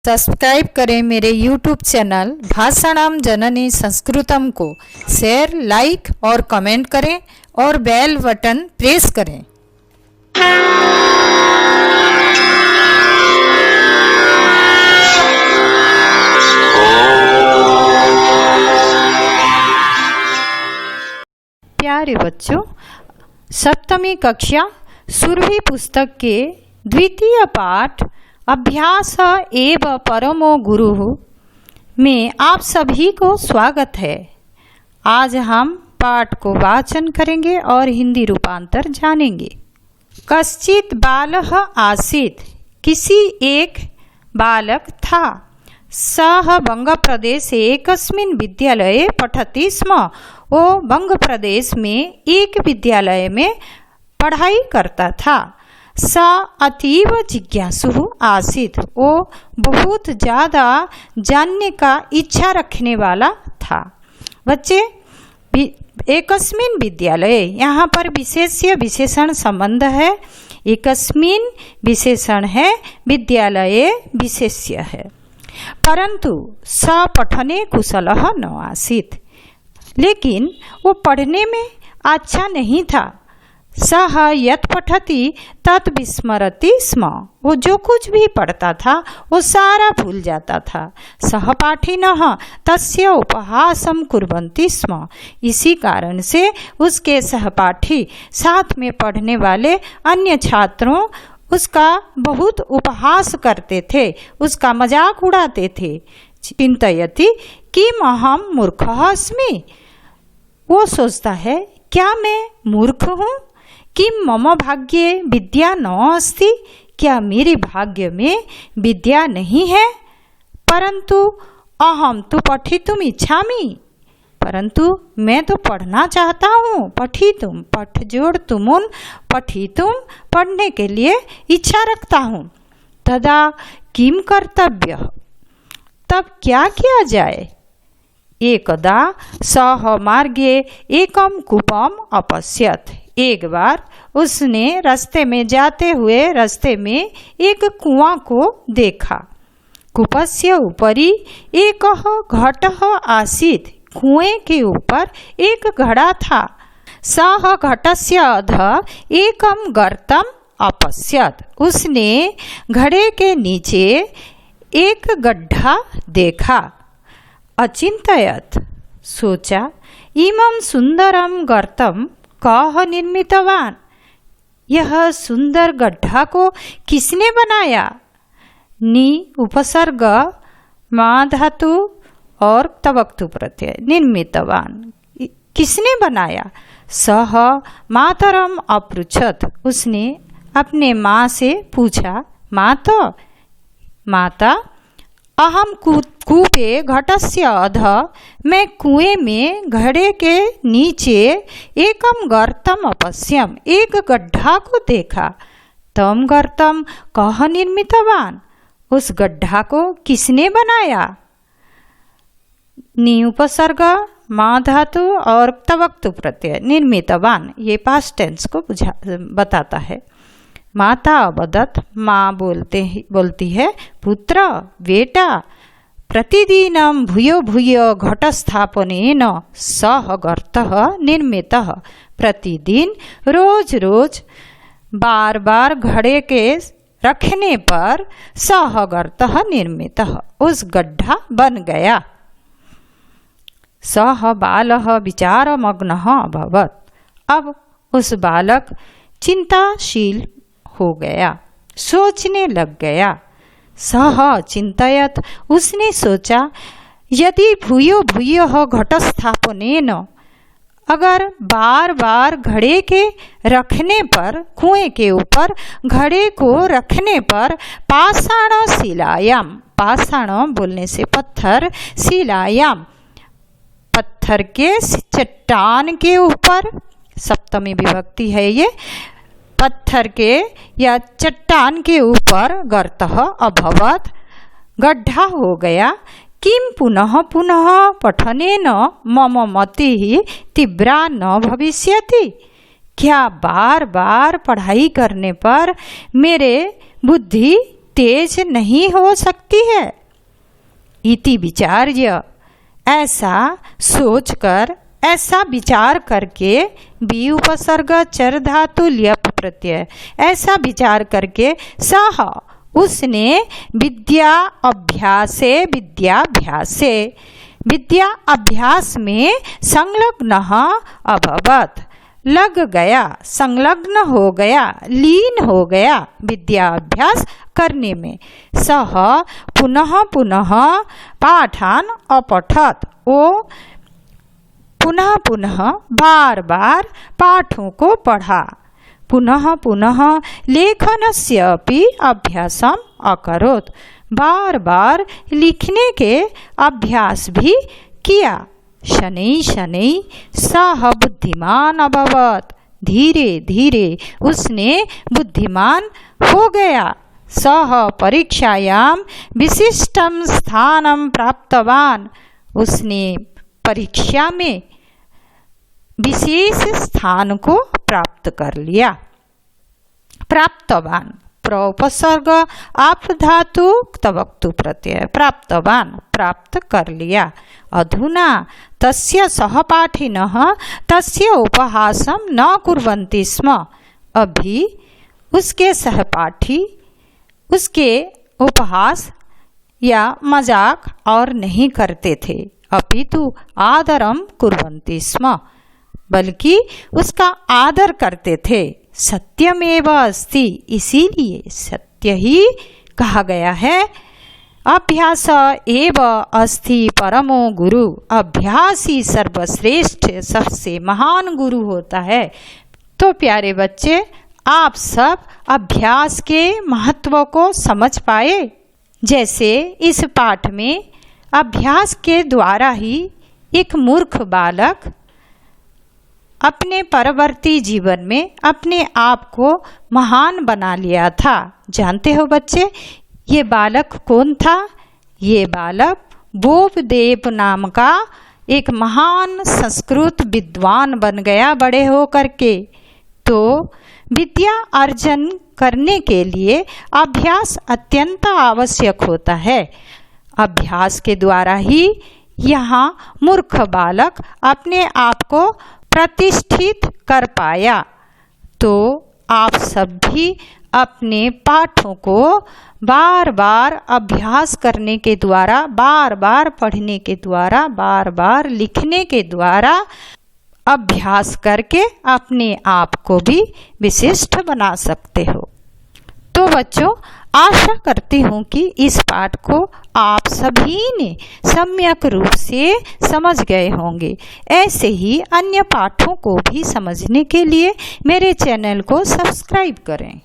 Subscribe करें मेरे YouTube channel भाषाणाम जननी संस्कृतम को। शेयर, लाइक और कमेंट करें और बेल बटन प्रेस करें। प्यारे बच्चों, सप्तमी कक्षा सुरभि पुस्तक के द्वितीय पाठ अभ्यास एव परमो गुरु में आप सभी को स्वागत है। आज हम पाठ को वाचन करेंगे और हिंदी रूपांतर जानेंगे। कश्चित बालः आसीत्, किसी एक बालक था। सः बंग प्रदेश एकस्मिन् विद्यालये पठति स्म। वो बंग प्रदेश में एक विद्यालय में पढ़ाई करता था। स अतीव जिज्ञासु आसीत्, वो बहुत ज़्यादा जानने का इच्छा रखने वाला था। बच्चे, एकस्मिन् विद्यालय, यहाँ पर विशेष्य विशेषण संबंध है। एकस्मिन् विशेषण है, विद्यालये विशेष्य है। परंतु स पठने कुशलः न आसीत्, लेकिन वो पढ़ने में अच्छा नहीं था। सः यत् पठति तत् विस्मरति स्म, वो जो कुछ भी पढ़ता था वो सारा भूल जाता था। सहपाठिनः तस्य उपहासं कुर्वन्ति स्म, इसी कारण से उसके सहपाठी, साथ में पढ़ने वाले अन्य छात्रों उसका बहुत उपहास करते थे, उसका मजाक उड़ाते थे। चिंतयति किम अहं मूर्खः अस्मि, वो सोचता है क्या मैं मूर्ख हूँ। किम मम भाग्ये विद्या न अस्ति, क्या मेरे भाग्य में विद्या नहीं है। परंतु अहम तो पठितुम इच्छामि, परंतु मैं तो पढ़ना चाहता हूँ। पठितुम, पठ जोड़ तुमुन, पठितुम, पढ़ने के लिए इच्छा रखता हूँ। तदा किम कर्तव्य, तब क्या किया जाए। एकदा सः मार्गे एकम कूपम अपश्यत्, एक बार उसने रास्ते में जाते हुए रास्ते में एक कुआं को देखा। कूपस्य उपरि एकः घटः आसीत्, कुएं के ऊपर एक घड़ा था। सः घटस्य अधः एकम गर्तम अपश्यत्, उसने घड़े के नीचे एक गड्ढा देखा। अचिंतयत्, सोचा, इमं सुंदरम गर्तम कः निर्मितवान, यह सुंदर गड्ढा को किसने बनाया। नि उपसर्ग मा धातु और तवक्तु प्रत्यय, निर्मितवान, किसने बनाया। सः मातरम अपृच्छत्, उसने अपने माँ से पूछा, माता अहम कूपे घटस्य अधः, मैं कुएं में घड़े के नीचे एकम गर्तम अपश्यम, एक गड्ढा को देखा। तम गर्तम कः निर्मितवान, उस गड्ढा को किसने बनाया। नि उपसर्ग मा धातु और तवक्तु प्रत्यय, निर्मितवान, ये पास्ट टेंस को बताता है। माता अवदत्, माँ बोलती है, पुत्र, बेटा, प्रतिदिनं भूयो भूयो घटस्थापनेन सः गर्तः निर्मितः, प्रतिदिन रोज रोज बार बार घड़े के रखने पर सः गर्तः निर्मितः, उस गड्ढा बन गया। सः बालः विचारमग्नः अभवत्, अब उस बालक चिंताशील हो गया, सोचने लग गया। सः चिंतयत्, उसने सोचा, यदि भूयो भूयो घटस्थापनेन, अगर बार बार घड़े के रखने पर, कुएं के ऊपर घड़े को रखने पर, पाषाण शिलायाम, पाषाण बोलने से पत्थर, शिलायाम पत्थर के, चट्टान के ऊपर, सप्तमी विभक्ति है ये, पत्थर के या चट्टान के ऊपर गर्तः अभवत्, गड्ढा हो गया। किम पुनः पुनः पठनेन मम मतिः तीव्रा न भविष्यति, क्या बार बार पढ़ाई करने पर मेरे बुद्धि तेज नहीं हो सकती है। इति विचार्य, ऐसा सोचकर, ऐसा विचार करके, बी उपसर्ग चर धातु ल्यप प्रत्यय, ऐसा विचार करके सह उसने विद्या अभ्यासे विद्या अभ्यास में संलग्न अभवत, लग गया, संलग्न हो गया, लीन हो गया विद्या अभ्यास करने में। सह पुनः पुनः पाठान अपठत, वो पुनः पुनः बार बार पाठों को पढ़ा। पुनः पुनः लेखनस्य अपि अभ्यासम अकरोत्, बार बार लिखने के अभ्यास भी किया। शनै शनै सह बुद्धिमान अभवत्, धीरे धीरे उसने बुद्धिमान हो गया। सह परीक्षायां विशिष्टं स्थानं प्राप्तवान, उसने परीक्षा में विशेष स्थान को प्राप्त कर लिया। प्राप्तवान, प्रोपसर्ग आप धातु तवक्तु प्रत्यय, प्राप्तवान प्राप्त कर लिया। अधुना तस्य सहपाठिनः तस्य उपहासं न कुर्वन्ति स्म, अभी उसके सहपाठी उसके उपहास या मजाक और नहीं करते थे। अपितु आदरम कुर्वन्ति स्म, बल्कि उसका आदर करते थे। सत्यमेव अस्ति, इसीलिए सत्य ही कहा गया है। अभ्यास एव अस्ति परमो गुरु, अभ्यास ही सर्वश्रेष्ठ सबसे महान गुरु होता है। तो प्यारे बच्चे, आप सब अभ्यास के महत्व को समझ पाए। जैसे इस पाठ में अभ्यास के द्वारा ही एक मूर्ख बालक अपने परवर्ती जीवन में अपने आप को महान बना लिया था। जानते हो बच्चे, ये बालक कौन था? ये बालक बोधदेव नाम का एक महान संस्कृत विद्वान बन गया बड़े हो करके। तो विद्या अर्जन करने के लिए अभ्यास अत्यंत आवश्यक होता है। अभ्यास के द्वारा ही यहाँ मूर्ख बालक अपने आप को प्रतिष्ठित कर पाया। तो आप सब भी अपने पाठों को बार बार अभ्यास करने के द्वारा, बार बार पढ़ने के द्वारा, बार बार लिखने के द्वारा अभ्यास करके अपने आप को भी विशिष्ट बना सकते हो। तो बच्चों, आशा करती हूँ कि इस पाठ को आप सभी ने सम्यक रूप से समझ गए होंगे। ऐसे ही अन्य पाठों को भी समझने के लिए मेरे चैनल को सब्सक्राइब करें।